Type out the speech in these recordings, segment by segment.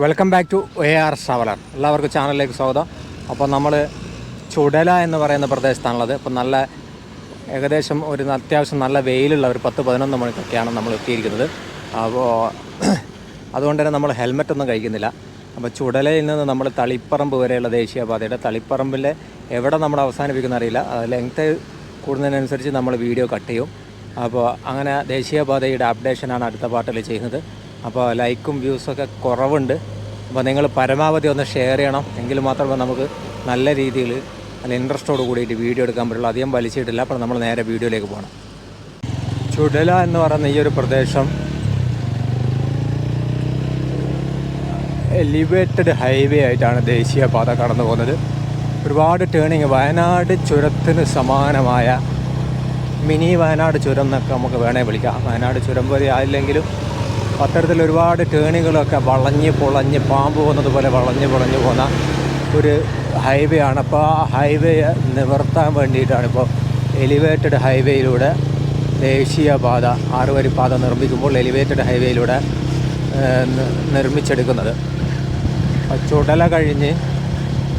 Welcome back to AR traveller. എല്ലാവർക്കും ചാനലിലേക്ക് സ്വാഗതം. അപ്പോൾ നമ്മൾ ചുടല എന്ന് പറയുന്ന പ്രദേശത്താണുള്ളത്. അപ്പോൾ നല്ല ഏകദേശം ഒരു അത്യാവശ്യം നല്ല വെയിലുള്ള ഒരു 10-11 മണിക്കൊക്കെയാണ് നമ്മൾ എത്തിയിരിക്കുന്നത്. അപ്പോൾ അതുകൊണ്ട് തന്നെ നമ്മൾ ഹെൽമെറ്റൊന്നും കഴിക്കുന്നില്ല. അപ്പോൾ ചുടലയിൽ നിന്ന് നമ്മൾ തളിപ്പറമ്പ് വരെയുള്ള ദേശീയപാതയുടെ തളിപ്പറമ്പിലെ എവിടെ നമ്മൾ അവസാനിപ്പിക്കുന്ന അറിയില്ല. ലെങ്ത്ത് കൂടുന്നതിനനുസരിച്ച് നമ്മൾ വീഡിയോ കട്ട് ചെയ്യും. അപ്പോൾ അങ്ങനെ ദേശീയപാതയുടെ അപ്ഡേഷനാണ് അടുത്ത പാർട്ടിൽ ചെയ്യുന്നത്. അപ്പോൾ ലൈക്കും വ്യൂസൊക്കെ കുറവുണ്ട്. അപ്പോൾ നിങ്ങൾ പരമാവധി ഒന്ന് ഷെയർ ചെയ്യണം. എങ്കിൽ മാത്രമേ നമുക്ക് നല്ല രീതിയിൽ നല്ല ഇൻട്രസ്റ്റോട് കൂടിയിട്ട് വീഡിയോ എടുക്കാൻ പറ്റുള്ളൂ. അധികം വലിച്ചിട്ടില്ല. അപ്പോൾ നമ്മൾ നേരെ വീഡിയോയിലേക്ക് പോകണം. ചുടല എന്ന് പറയുന്ന ഈ ഒരു പ്രദേശം എലിവേറ്റഡ് ഹൈവേ ആയിട്ടാണ് ദേശീയപാത കടന്നു പോകുന്നത്. ഒരുപാട് ടേണിങ്, വയനാട് ചുരത്തിന് സമാനമായ മിനി വയനാട് ചുരം എന്നൊക്കെ നമുക്ക് വേണമെങ്കിൽ വിളിക്കാം. വയനാട് ചുരം പോലെ ആയില്ലെങ്കിലും അത്തരത്തിൽ ഒരുപാട് ടേണുകളൊക്കെ വളഞ്ഞ് പൊളഞ്ഞ് പാമ്പ് പോകുന്നത് പോലെ വളഞ്ഞ് പൊളഞ്ഞ് പോകുന്ന ഒരു ഹൈവേ ആണ്. അപ്പോൾ ആ ഹൈവേ നിവർത്താൻ വേണ്ടിയിട്ടാണ് ഇപ്പോൾ എലിവേറ്റഡ് ഹൈവേയിലൂടെ ദേശീയപാത 6 വരി പാത നിർമ്മിക്കുമ്പോൾ എലിവേറ്റഡ് ഹൈവേയിലൂടെ നിർമ്മിച്ചെടുക്കുന്നത്. ചുടല കഴിഞ്ഞ്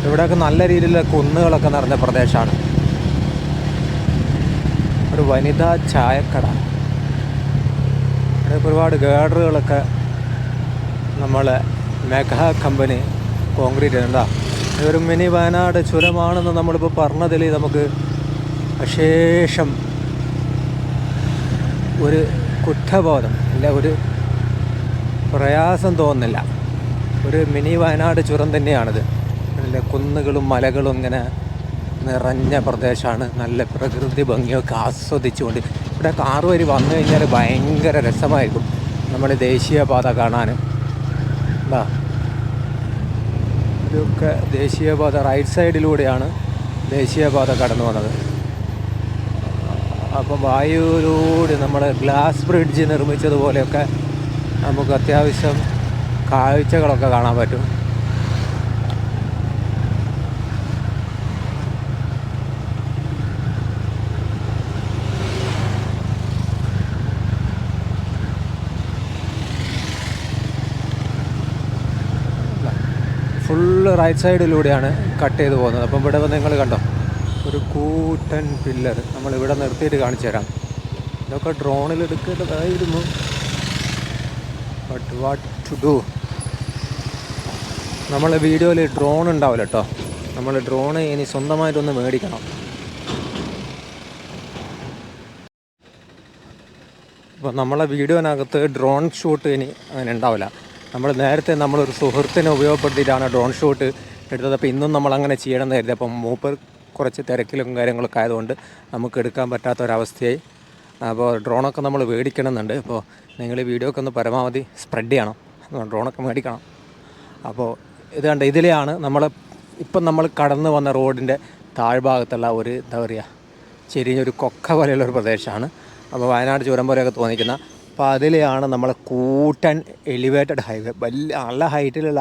ഇവിടെയൊക്കെ നല്ല രീതിയിലുള്ള കുന്നുകളൊക്കെ നിറഞ്ഞ പ്രദേശമാണ്. ഒരു വനിതാ ചായക്കട, ഒരുപാട് ഗാർഡറുകളൊക്കെ നമ്മളെ മെഗാ കമ്പനി കോൺക്രീറ്റ് ഉണ്ടാ. ഇതൊരു മിനി വയനാട് ചുരമാണെന്ന് നമ്മളിപ്പോൾ പറഞ്ഞതിൽ നമുക്ക് അശേഷം ഒരു കുറ്റബോധം ഇല്ല, ഒരു പ്രയാസം തോന്നുന്നില്ല. ഒരു മിനി വയനാട് ചുരം തന്നെയാണിത്. നല്ല കുന്നുകളും മലകളും ഇങ്ങനെ നിറഞ്ഞ പ്രദേശമാണ്. നല്ല പ്രകൃതി ഭംഗിയൊക്കെ ആസ്വദിച്ചുകൊണ്ട് ഇവിടെ 6 വരി വന്നു കഴിഞ്ഞാൽ ഭയങ്കര രസമായിരിക്കും നമ്മൾ ദേശീയപാത കാണാൻ. എന്താ ഇതൊക്കെ ദേശീയപാത റൈറ്റ് സൈഡിലൂടെയാണ് ദേശീയപാത കടന്നു വന്നത്. അപ്പം വായുവിലൂടെ നമ്മൾ ഗ്ലാസ് ബ്രിഡ്ജ് നിർമ്മിച്ചതുപോലെയൊക്കെ നമുക്ക് അത്യാവശ്യം കാഴ്ചകളൊക്കെ കാണാൻ പറ്റും. ഫുള്ള് റൈറ്റ് സൈഡിലൂടെയാണ് കട്ട് ചെയ്ത് പോകുന്നത്. അപ്പം ഇവിടെ വന്ന് നിങ്ങൾ കണ്ടോ ഒരു കൂറ്റൻ പില്ലർ. നമ്മളിവിടെ നിർത്തിയിട്ട് കാണിച്ചു തരാം. ഇതൊക്കെ ഡ്രോണിൽ എടുക്കേണ്ടതായിരുന്നു. But what to do. നമ്മളെ വീഡിയോയിൽ ഡ്രോൺ ഉണ്ടാവില്ല കേട്ടോ. നമ്മൾ ഡ്രോണ് ഇനി സ്വന്തമായിട്ടൊന്ന് മേടിക്കണം. അപ്പോൾ നമ്മളെ വീഡിയോനകത്ത് ഡ്രോൺ ഷൂട്ട് ഇനി അങ്ങനെ ഉണ്ടാവില്ല. നമ്മൾ നേരത്തെ നമ്മളൊരു സുഹൃത്തിനെ ഉപയോഗപ്പെടുത്തിയിട്ടാണ് ഡ്രോൺ ഷൂട്ട് എടുത്തത്. അപ്പോൾ ഇന്നും നമ്മളങ്ങനെ ചെയ്യണമെന്ന് കരുതി. അപ്പം മൂപ്പർ കുറച്ച് തിരക്കിലും കാര്യങ്ങളൊക്കെ ആയതുകൊണ്ട് നമുക്ക് എടുക്കാൻ പറ്റാത്തൊരവസ്ഥയായി. അപ്പോൾ ഡ്രോണൊക്കെ നമ്മൾ മേടിക്കണമെന്നുണ്ട്. അപ്പോൾ നിങ്ങൾ ഈ വീഡിയോക്ക് ഒന്ന് പരമാവധി സ്പ്രെഡ് ചെയ്യണം. ഡ്രോണൊക്കെ മേടിക്കണം. അപ്പോൾ ഇത് കണ്ട ഇതിലെയാണ് ഇപ്പം നമ്മൾ കടന്നു വന്ന റോഡിൻ്റെ താഴ്ഭാഗത്തുള്ള ഒരു എന്താ പറയുക ചെറിയൊരു കൊക്ക പോലെയുള്ളൊരു പ്രദേശമാണ്. അപ്പോൾ വയനാട് ചുരം പോലെയൊക്കെ തോന്നിക്കുന്ന. അപ്പോൾ അതിലെയാണ് നമ്മളെ കൂട്ടൻ എലിവേറ്റഡ് ഹൈവേ, വലിയ നല്ല ഹൈറ്റിലുള്ള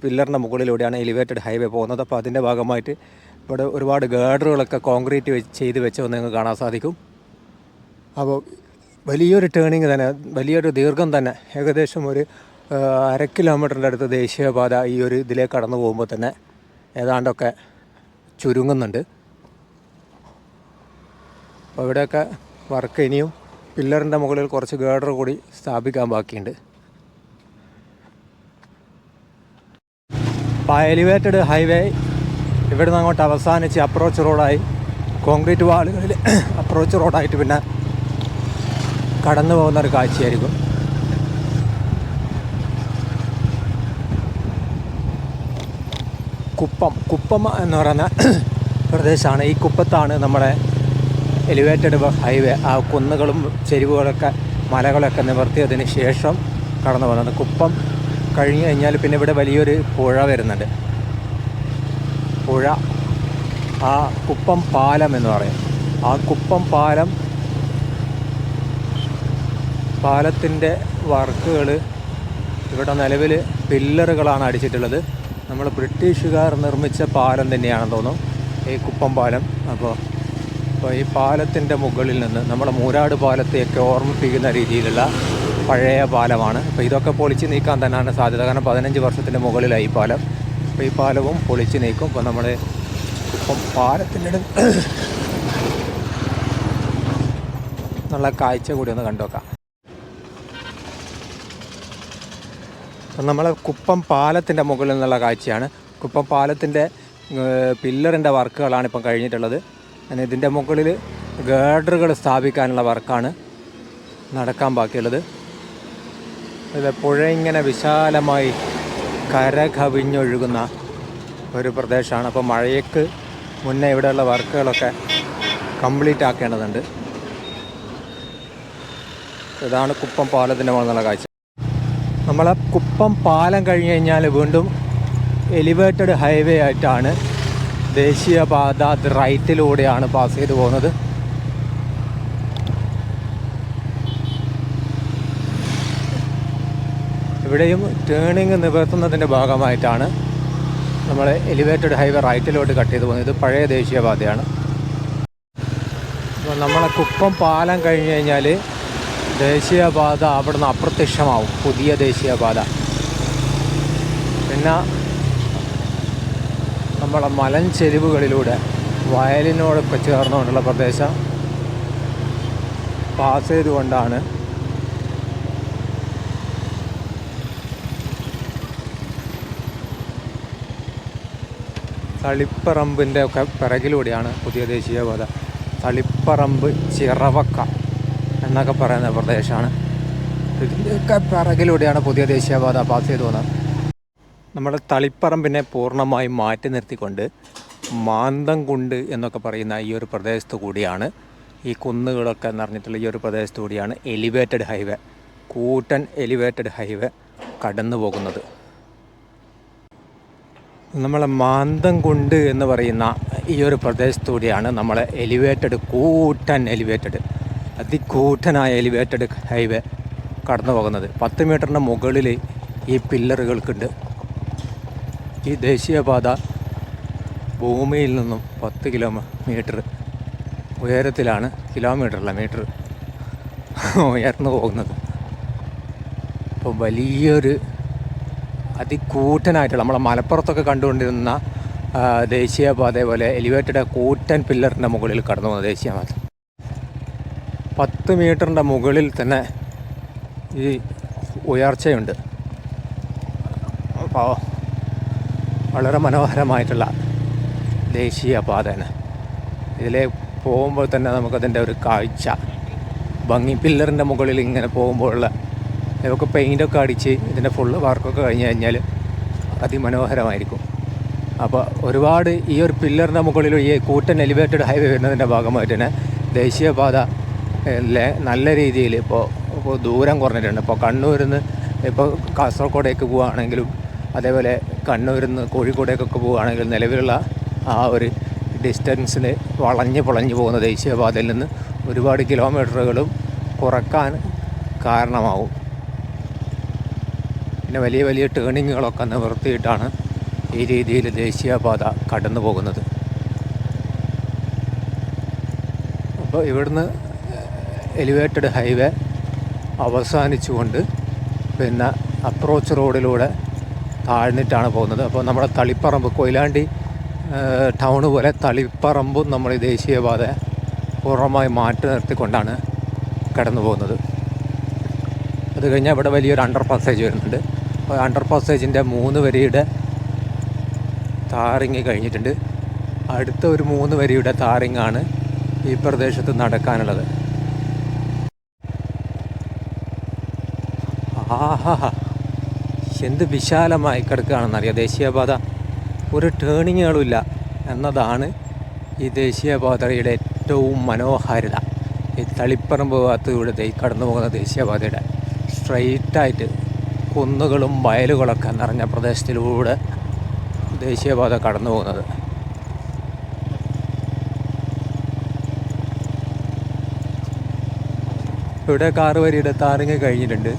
പില്ലറിൻ്റെ മുകളിലൂടെയാണ് എലിവേറ്റഡ് ഹൈവേ പോകുന്നത്. അപ്പോൾ അതിൻ്റെ ഭാഗമായിട്ട് ഇവിടെ ഒരുപാട് ഗാർഡറുകളൊക്കെ കോൺക്രീറ്റ് ചെയ്ത് വെച്ച് നിങ്ങൾക്ക് കാണാൻ സാധിക്കും. അപ്പോൾ വലിയൊരു ടേണിങ് തന്നെ, വലിയൊരു ദീർഘം തന്നെ, ഏകദേശം ഒരു 1/2 കിലോമീറ്ററിൻ്റെ അടുത്ത് ദേശീയപാത ഈ ഒരു ഇതിലേക്ക് കടന്നു പോകുമ്പോൾ തന്നെ ഏതാണ്ടൊക്കെ ചുരുങ്ങുന്നുണ്ട്. അപ്പോൾ ഇവിടെയൊക്കെ വർക്ക് ഇനിയും പില്ലറിൻ്റെ മുകളിൽ കുറച്ച് ഗാർഡർ കൂടി സ്ഥാപിക്കാൻ ബാക്കിയുണ്ട്. അപ്പോൾ എലിവേറ്റഡ് ഹൈവേ ഇവിടെ നിന്ന് അങ്ങോട്ട് അവസാനിച്ച് അപ്രോച്ച് റോഡായി കോൺക്രീറ്റ് വാളുകളിൽ അപ്രോച്ച് റോഡായിട്ട് പിന്നെ കടന്നു പോകുന്നൊരു കാഴ്ചയായിരിക്കും. കുപ്പം എന്ന് പറയുന്ന പ്രദേശമാണ്. ഈ കുപ്പത്താണ് നമ്മുടെ എലിവേറ്റഡ് ഹൈവേ. ആ കുന്നുകളും ചെരിവുകളൊക്കെ മലകളൊക്കെ നിവർത്തിയതിന് ശേഷം കടന്നു പോകുന്നത്. കുപ്പം കഴിഞ്ഞ് കഴിഞ്ഞാൽ പിന്നെ ഇവിടെ വലിയൊരു പുഴ വരുന്നുണ്ട്. പുഴ, ആ കുപ്പം പാലം എന്ന് പറയും. ആ കുപ്പം പാലത്തിൻ്റെ വർക്കുകൾ ഇവിടെ നിലവിൽ പില്ലറുകളാണ് അടിച്ചിട്ടുള്ളത്. നമ്മൾ ബ്രിട്ടീഷുകാർ നിർമ്മിച്ച പാലം തന്നെയാണെന്ന് തോന്നുന്നു ഈ കുപ്പം പാലം. അപ്പോൾ ഈ പാലത്തിൻ്റെ മുകളിൽ നിന്ന് നമ്മുടെ മൂരാട് പാലത്തെയൊക്കെ ഓർമ്മിപ്പിക്കുന്ന രീതിയിലുള്ള പഴയ പാലമാണ്. അപ്പോൾ ഇതൊക്കെ പൊളിച്ച് നീക്കാൻ തന്നെയാണ് സാധ്യത. കാരണം 15 വർഷത്തിൻ്റെ മുകളിലായി ഈ പാലം. അപ്പോൾ ഈ പാലവും പൊളിച്ച് നീക്കും. ഇപ്പോൾ നമ്മൾ ഇപ്പം പാലത്തിൻ്റെ നല്ല കാഴ്ച കൂടി ഒന്ന് കണ്ടുവെക്കാം. അപ്പം നമ്മൾ കുപ്പം പാലത്തിൻ്റെ മുകളിൽ നിന്നുള്ള കാഴ്ചയാണ്. കുപ്പം പാലത്തിൻ്റെ പില്ലറിൻ്റെ വർക്കുകളാണ് ഇപ്പം കഴിഞ്ഞിട്ടുള്ളത്. അങ്ങനെ ഇതിൻ്റെ മുകളിൽ ഗേഡറുകൾ സ്ഥാപിക്കാനുള്ള വർക്കാണ് നടക്കാൻ ബാക്കിയുള്ളത്. ഇത് പുഴ ഇങ്ങനെ വിശാലമായി കര കവിഞ്ഞൊഴുകുന്ന ഒരു പ്രദേശമാണ്. അപ്പോൾ മഴയ്ക്ക് മുന്നേ ഇവിടെയുള്ള വർക്കുകളൊക്കെ കംപ്ലീറ്റ് ആക്കേണ്ടതുണ്ട്. ഇതാണ് കുപ്പം പാലത്തിൻ്റെ മുകളിലുള്ള കാഴ്ച. നമ്മളെ കുപ്പം പാലം കഴിഞ്ഞ് കഴിഞ്ഞാൽ വീണ്ടും എലിവേറ്റഡ് ഹൈവേ ആയിട്ടാണ് ദേശീയപാത. അത് റൈറ്റിലൂടെയാണ് പാസ് ചെയ്ത് പോകുന്നത്. ഇവിടെയും ടേണിങ് നിവർത്തുന്നതിൻ്റെ ഭാഗമായിട്ടാണ് നമ്മൾ എലിവേറ്റഡ് ഹൈവേ റൈറ്റിലോട്ട് കട്ട് ചെയ്ത് പോകുന്നത്. ഇത് പഴയ ദേശീയപാതയാണ്. അപ്പോൾ നമ്മളെ കുപ്പം പാലം കഴിഞ്ഞ് കഴിഞ്ഞാൽ ദേശീയപാത അവിടെ നിന്ന് അപ്രത്യക്ഷമാവും, പുതിയ ദേശീയപാത. പിന്നെ നമ്മളെ മലഞ്ചെരിവുകളിലൂടെ വയലിനോടൊക്കെ ചേർന്നുകൊണ്ടുള്ള പ്രദേശം പാസ് ചെയ്തുകൊണ്ടാണ് തളിപ്പറമ്പിൻ്റെ ഒക്കെ പിറകിലൂടെയാണ് പുതിയ ദേശീയപാത. തളിപ്പറമ്പ്, ചിറവക്ക എന്നൊക്കെ പറയുന്ന പ്രദേശമാണ്. ഇതിൻ്റെയൊക്കെ പിറകിലൂടെയാണ് പുതിയ ദേശീയപാത പാസ് ചെയ്തു പോകുന്നത്. നമ്മുടെ തളിപ്പറമ്പിനെ പൂർണ്ണമായും മാറ്റി നിർത്തിക്കൊണ്ട് മാന്തംകുണ്ട് എന്നൊക്കെ പറയുന്ന ഈ ഒരു പ്രദേശത്തു കൂടിയാണ്, ഈ കുന്നുകളൊക്കെ നിറഞ്ഞിട്ടുള്ള ഈ ഒരു പ്രദേശത്തു കൂടിയാണ് എലിവേറ്റഡ് ഹൈവേ, കൂറ്റൻ എലിവേറ്റഡ് ഹൈവേ കടന്നു പോകുന്നത്. നമ്മളെ മാന്തംകുണ്ട് എന്ന് പറയുന്ന ഈ ഒരു പ്രദേശത്തൂടെയാണ് നമ്മളെ കൂറ്റൻ അതികൂറ്റനായ എലിവേറ്റഡ് ഹൈവേ കടന്നു പോകുന്നത്. 10 മീറ്ററിൻ്റെ മുകളിൽ ഈ പില്ലറുകൾക്കുണ്ട്. ഈ ദേശീയപാത ഭൂമിയിൽ നിന്നും 10 കിലോമീറ്റർ ഉയരത്തിലാണ്, കിലോമീറ്ററല്ല മീറ്റർ ഉയർന്നു പോകുന്നത്. അപ്പോൾ വലിയൊരു അതികൂറ്റനായിട്ടുള്ള നമ്മളെ മലപ്പുറത്തൊക്കെ കണ്ടുകൊണ്ടിരുന്ന ദേശീയപാത പോലെ എലിവേറ്റഡ് കൂറ്റൻ പില്ലറിൻ്റെ മുകളിൽ കടന്നു പോകുന്ന ദേശീയപാത 10 മീറ്ററിൻ്റെ മുകളിൽ തന്നെ ഈ ഉയർച്ചയുണ്ട്. അപ്പോൾ വളരെ മനോഹരമായിട്ടുള്ള ദേശീയപാതയാണ്. ഇതിലെ പോകുമ്പോൾ തന്നെ നമുക്കതിൻ്റെ ഒരു കാഴ്ച ഭംഗി, പില്ലറിൻ്റെ മുകളിൽ ഇങ്ങനെ പോകുമ്പോഴുള്ള ഇതൊക്കെ പെയിൻ്റൊക്കെ അടിച്ച് ഇതിൻ്റെ ഫുള്ള് വർക്കൊക്കെ കഴിഞ്ഞ് കഴിഞ്ഞാൽ അതിമനോഹരമായിരിക്കും. അപ്പോൾ ഒരുപാട് ഈ ഒരു പില്ലറിൻ്റെ മുകളിൽ ഈ കൂറ്റൻ എലിവേറ്റഡ് ഹൈവേ വരുന്നതിൻ്റെ ഭാഗമായിട്ട് തന്നെ ദേശീയപാത നല്ല രീതിയിൽ ഇപ്പോൾ ദൂരം കുറഞ്ഞിട്ടുണ്ട്. ഇപ്പോൾ കണ്ണൂരിൽ നിന്ന് ഇപ്പോൾ കാസർഗോഡേക്ക് പോവുകയാണെങ്കിലും അതേപോലെ കണ്ണൂരിൽ നിന്ന് കോഴിക്കോടേക്കൊക്കെ പോവുകയാണെങ്കിൽ നിലവിലുള്ള ആ ഒരു ഡിസ്റ്റൻസിന് വളഞ്ഞ് പൊളഞ്ഞു പോകുന്ന ദേശീയപാതയിൽ നിന്ന് ഒരുപാട് കിലോമീറ്ററുകളും കുറക്കാൻ കാരണമാവും. പിന്നെ വലിയ വലിയ ടേണിങ്ങുകളൊക്കെ നിവർത്തിയിട്ടാണ് ഈ രീതിയിൽ ദേശീയപാത കടന്നു പോകുന്നത്. അപ്പോൾ ഇവിടുന്ന് എലിവേറ്റഡ് ഹൈവേ അവസാനിച്ചുകൊണ്ട് പിന്നെ അപ്രോച്ച് റോഡിലൂടെ താഴ്ന്നിട്ടാണ് പോകുന്നത്. അപ്പോൾ നമ്മുടെ തളിപ്പറമ്പ്, കൊയിലാണ്ടി ടൗണ് പോലെ തളിപ്പറമ്പും നമ്മൾ ഈ ദേശീയപാത പൂർണ്ണമായി മാറ്റി നിർത്തിക്കൊണ്ടാണ് കടന്നു പോകുന്നത്. അത് കഴിഞ്ഞാൽ ഇവിടെ വലിയൊരു അണ്ടർ പാസേജ് വരുന്നുണ്ട്. അപ്പോൾ അണ്ടർ പാസേജിൻ്റെ 3 വരിയുടെ താറിങ് കഴിഞ്ഞിട്ടുണ്ട്. അടുത്ത ഒരു 3 വരിയുടെ താറിങ്ങാണ് ഈ പ്രദേശത്ത് നടക്കാനുള്ളത്. ആഹാ, എന്ത് വിശാലമായി കിടക്കുകയാണെന്നറിയാം ദേശീയപാത. ഒരു ടേണിങ്ങുകളുമില്ല എന്നതാണ് ഈ ദേശീയപാതയുടെ ഏറ്റവും മനോഹാരിത. ഈ തളിപ്പറമ്പ് ഭാഗത്തൂടെ കടന്നു പോകുന്ന ദേശീയപാതയുടെ സ്ട്രെയിറ്റായിട്ട് കുന്നുകളും വയലുകളൊക്കെ നിറഞ്ഞ പ്രദേശത്തിലൂടെ ദേശീയപാത കടന്നു പോകുന്നത്. ഇവിടെ 6 വരിയുടെ താറിങ് കഴിഞ്ഞിട്ടുണ്ട്.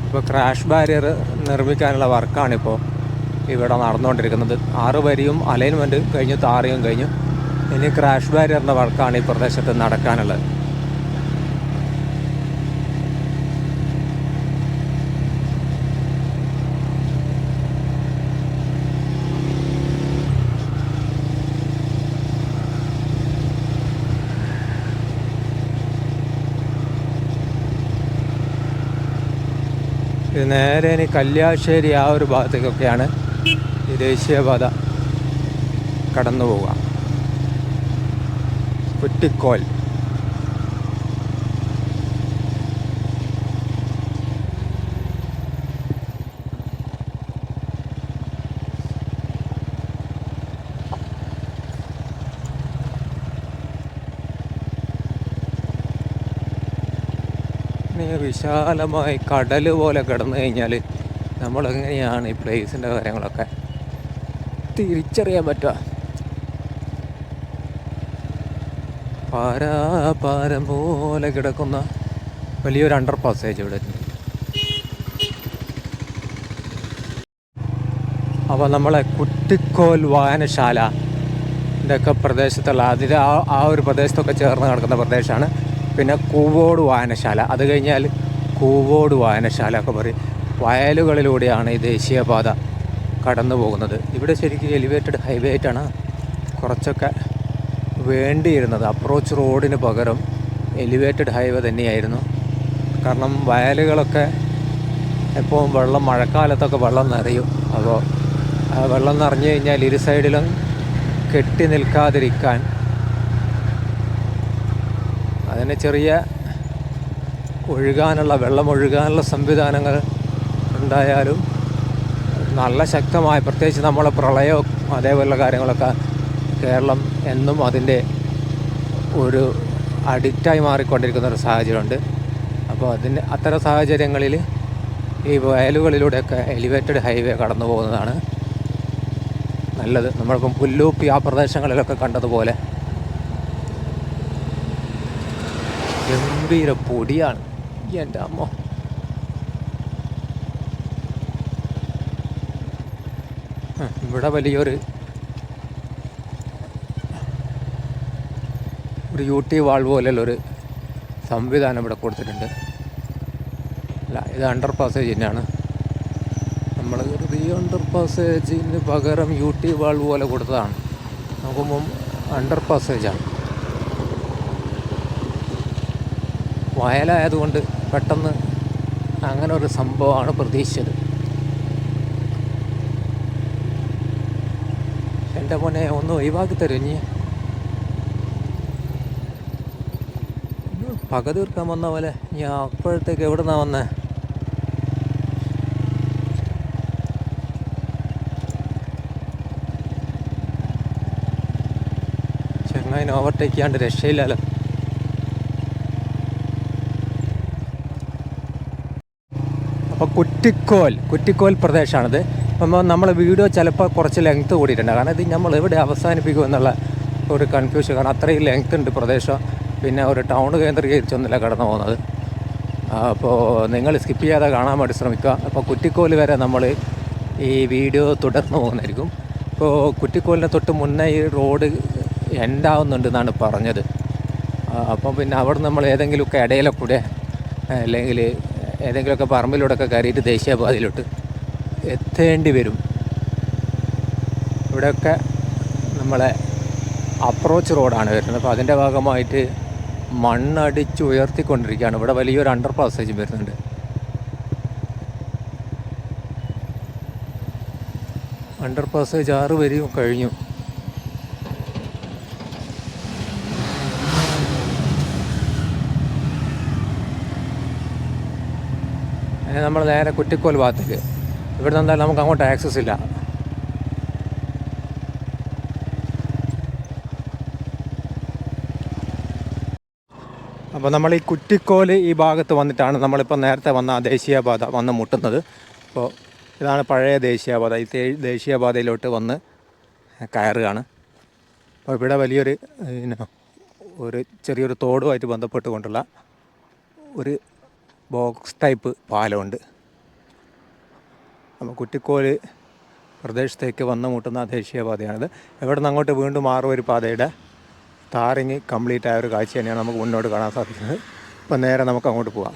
ഇപ്പോൾ ക്രാഷ് ബാരിയർ നിർമ്മിക്കാനുള്ള വർക്കാണിപ്പോൾ ഇവിടെ നടന്നുകൊണ്ടിരിക്കുന്നത്. 6 വരിയും അലൈൻമെൻറ്റ് കഴിഞ്ഞു, താറിയും കഴിഞ്ഞു. ഇനി ക്രാഷ് ബാരിയറിൻ്റെ വർക്കാണ് ഈ പ്രദേശത്ത് നടക്കാനുള്ളത്. ഇത് നേരെ ഇനി കല്യാശ്ശേരി ആ ഒരു ഭാഗത്തേക്കൊക്കെയാണ് ഈ ദേശീയപാത കടന്നു പോവുക. കുറ്റിക്കോൽ. വിശാലമായി കടൽ പോലെ കിടന്നു കഴിഞ്ഞാൽ നമ്മളെങ്ങനെയാണ് ഈ പ്ലേസിൻ്റെ കാര്യങ്ങളൊക്കെ തിരിച്ചറിയാൻ പറ്റുക? പാരം പോലെ കിടക്കുന്ന വലിയൊരു അണ്ടർ പാസേജ് ഇവിടെ. അപ്പോൾ നമ്മളെ കുറ്റിക്കോൽ വായനശാല ഇതൊക്കെ പ്രദേശത്തുള്ള അതിൽ ആ ഒരു പ്രദേശത്തൊക്കെ ചേർന്ന് കിടക്കുന്ന പ്രദേശമാണ്. പിന്നെ കൂവോട് വായനശാല, അത് കഴിഞ്ഞാൽ കൂവോട് വായനശാല ഒക്കെ പറയും. വയലുകളിലൂടെയാണ് ഈ ദേശീയപാത കടന്നു പോകുന്നത്. ഇവിടെ ശരിക്കും എലിവേറ്റഡ് ഹൈവേ ആയിട്ടാണ് കുറച്ചൊക്കെ വേണ്ടിയിരുന്നത്. അപ്രോച്ച് റോഡിന് പകരം എലിവേറ്റഡ് ഹൈവേ തന്നെയായിരുന്നു. കാരണം വയലുകളൊക്കെ എപ്പോഴും വെള്ളം, മഴക്കാലത്തൊക്കെ വെള്ളം നിറയും. അപ്പോൾ വെള്ളം നിറഞ്ഞു കഴിഞ്ഞാൽ ഇരു സൈഡിലും കെട്ടി നിൽക്കാതിരിക്കാൻ അതിന് ചെറിയ വെള്ളം ഒഴുകാനുള്ള സംവിധാനങ്ങൾ ഉണ്ടായാലും നല്ല ശക്തമായ, പ്രത്യേകിച്ച് നമ്മളെ പ്രളയവും അതേപോലുള്ള കാര്യങ്ങളൊക്കെ കേരളം എന്നും അതിൻ്റെ ഒരു അഡിക്റ്റായി മാറിക്കൊണ്ടിരിക്കുന്ന ഒരു സാഹചര്യമുണ്ട്. അപ്പോൾ അത്തരം സാഹചര്യങ്ങളിൽ ഈ വയലുകളിലൂടെയൊക്കെ എലിവേറ്റഡ് ഹൈവേ കടന്നു പോകുന്നതാണ് നല്ലത്. നമ്മളിപ്പം പുല്ലൂപ്പി ആ പ്രദേശങ്ങളിലൊക്കെ കണ്ടതുപോലെ ഗംഭീര പൊടിയാണ്. എൻ്റെ അമ്മ, ഇവിടെ വലിയൊരു യൂട്ടി വാൾ പോലുള്ളൊരു സംവിധാനം ഇവിടെ കൊടുത്തിട്ടുണ്ട്. അല്ല, ഇത് അണ്ടർ പാസേജ് തന്നെയാണ്. നമ്മൾ ഈ അണ്ടർ പാസേജിന് പകരം യൂട്ടി വാൾ പോലെ കൊടുത്തതാണ്. നോക്കുമ്പം അണ്ടർ പാസേജാണ്. വയലായതുകൊണ്ട് പെട്ടെന്ന് അങ്ങനെ ഒരു സംഭവമാണ് പ്രതീക്ഷിച്ചത്. എൻ്റെ മോനെ ഒന്ന് ഒഴിവാക്കി തരും. ഇനി പക തീർക്കാൻ വന്ന പോലെ ഞാൻ അപ്പോഴത്തേക്ക് എവിടെ നിന്നാണ് വന്നേ? ചെങ്ങായിനെ ഓവർടേക്ക് ചെയ്യാണ്ട് രക്ഷയില്ലല്ലോ. അപ്പോൾ കുറ്റിക്കോൽ പ്രദേശമാണിത്. അപ്പം നമ്മളെ വീഡിയോ ചിലപ്പോൾ കുറച്ച് ലെങ്ത്ത് കൂടിയിട്ടുണ്ട്. കാരണം ഇത് നമ്മൾ എവിടെ അവസാനിപ്പിക്കും എന്നുള്ള ഒരു കൺഫ്യൂഷൻ. കാരണം അത്രയും ലെങ്ത്ത് ഉണ്ട് പ്രദേശം. പിന്നെ ഒരു ടൗൺ കേന്ദ്രീകരിച്ചൊന്നുമില്ല കടന്നു പോകുന്നത്. അപ്പോൾ നിങ്ങൾ സ്കിപ്പ് ചെയ്യാതെ കാണാൻ വേണ്ടി ശ്രമിക്കുക. അപ്പോൾ കുറ്റിക്കോൽ വരെ നമ്മൾ ഈ വീഡിയോ തുടർന്ന് പോകുന്നതായിരിക്കും. ഇപ്പോൾ കുറ്റിക്കോലിന് തൊട്ട് മുന്നേ ഈ റോഡ് എൻഡാവുന്നുണ്ടെന്നാണ് പറഞ്ഞത്. അപ്പം പിന്നെ അവിടെ നമ്മൾ ഏതെങ്കിലുമൊക്കെ ഇടയിലൊക്കെ കൂടെ അല്ലെങ്കിൽ ഏതെങ്കിലുമൊക്കെ പറമ്പിലൂടെയൊക്കെ കയറിയിട്ട് ദേശീയപാതയിലോട്ട് എത്തേണ്ടി വരും. ഇവിടെയൊക്കെ നമ്മളെ അപ്രോച്ച് റോഡാണ് വരുന്നത്. അപ്പോൾ അതിൻ്റെ ഭാഗമായിട്ട് മണ്ണടിച്ച് ഉയർത്തിക്കൊണ്ടിരിക്കുകയാണ്. ഇവിടെ വലിയൊരു അണ്ടർ പാസേജ് വരുന്നുണ്ട്. അണ്ടർ പാസേജ് 6 വരെയും കഴിഞ്ഞു. നമ്മൾ നേരെ കുറ്റിക്കോൽ ഭാഗത്തേക്ക്. ഇവിടെ നിന്ന് എന്തായാലും നമുക്ക് അങ്ങോട്ട് ആക്സസ് ഇല്ല. അപ്പോൾ നമ്മൾ ഈ കുറ്റിക്കോൽ ഈ ഭാഗത്ത് വന്നിട്ടാണ് നമ്മളിപ്പോൾ നേരത്തെ വന്ന ദേശീയപാത വന്ന് മുട്ടുന്നത്. അപ്പോൾ ഇതാണ് പഴയ ദേശീയപാത. ഈ ദേശീയപാതയിലോട്ട് വന്ന് കയറുകയാണ്. അപ്പോൾ ഇവിടെ വലിയൊരു ഒരു ചെറിയൊരു തോടുമായിട്ട് ബന്ധപ്പെട്ടുകൊണ്ടുള്ള ഒരു ബോക്സ് ടൈപ്പ് പാലമുണ്ട്. അപ്പോൾ കുറ്റിക്കോൽ പ്രദേശത്തേക്ക് വന്നു മുട്ടുന്ന ദേശീയപാതയാണിത്. ഇവിടെ നിന്ന് അങ്ങോട്ട് വീണ്ടും മാറും പാതയുടെ ടാറിങ് കംപ്ലീറ്റ് ആയ ഒരു കാഴ്ച തന്നെയാണ് നമുക്ക് മുന്നോട്ട് കാണാൻ സാധിക്കുന്നത്. അപ്പോൾ നേരെ നമുക്ക് അങ്ങോട്ട് പോകാം.